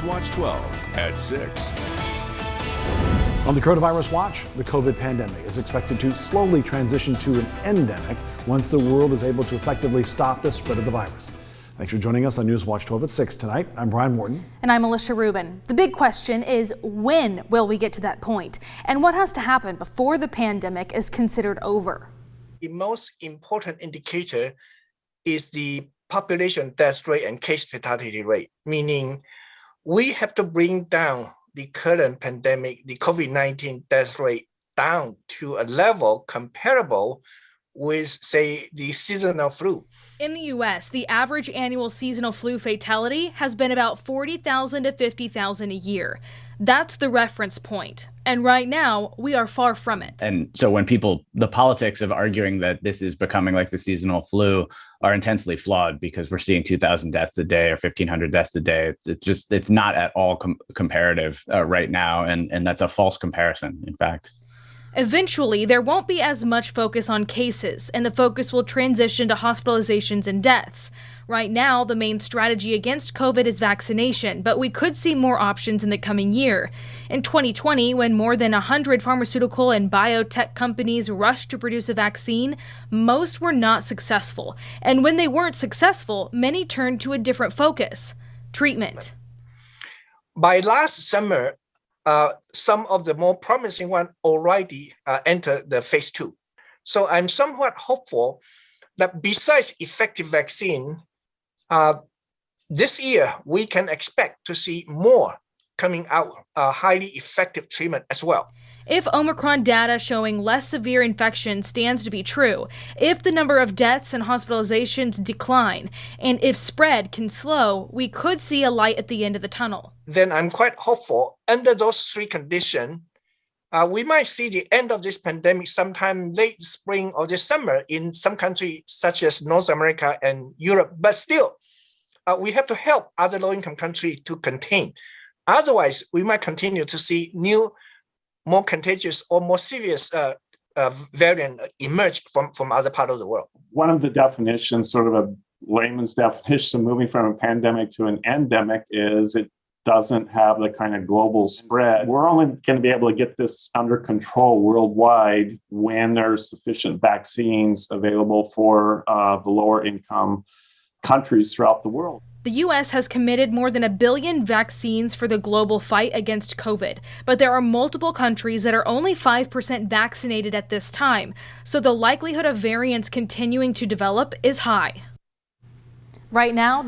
Watch 12 at 6. On the Coronavirus Watch, the COVID pandemic is expected to slowly transition to an endemic once the world is able to effectively stop the spread of the virus. Thanks for joining us on News Watch 12 at 6 tonight. I'm Brian Morton. And I'm ALICIA RUBIN. The big question is, when will we get to that point? And what has to happen before the pandemic is considered over? The most important indicator is the population death rate and case fatality rate, meaning we have to bring down the current pandemic, the COVID-19 death rate, down to a level comparable with, say, the seasonal flu. In the U.S., the average annual seasonal flu fatality has been about 40,000 to 50,000 a year. That's the reference point. And right now, we are far from it. And so when the politics of arguing that this is becoming like the seasonal flu are intensely flawed, because we're seeing 2,000 deaths a day or 1,500 deaths a day. It's not at all comparative right now. And that's a false comparison, in fact. Eventually, there won't be as much focus on cases, and the focus will transition to hospitalizations and deaths. Right now, the main strategy against COVID is vaccination, but we could see more options in the coming year. In 2020, when more than 100 pharmaceutical and biotech companies rushed to produce a vaccine, most were not successful. And when they weren't successful, many turned to a different focus: treatment. By last summer, some of the more promising ones already entered the phase 2. So I'm somewhat hopeful that besides effective vaccine, this year we can expect to see more coming out, highly effective treatment as well. If Omicron data showing less severe infection stands to be true, if the number of deaths and hospitalizations decline, and if spread can slow, we could see a light at the end of the tunnel. Then I'm quite hopeful under those three conditions, we might see the end of this pandemic sometime late spring or this summer in some countries such as North America and Europe. But still, we have to help other low-income countries to contain. Otherwise, we might continue to see new, more contagious or more serious variant emerge from other parts of the world. One of the definitions, sort of a layman's definition of moving from a pandemic to an endemic, is it doesn't have the kind of global spread. We're only going to be able to get this under control worldwide when there's sufficient vaccines available for the lower income countries throughout the world. The U.S. has committed more than 1 billion vaccines for the global fight against COVID, but there are multiple countries that are only 5% vaccinated at this time, so the likelihood of variants continuing to develop is high. Right now,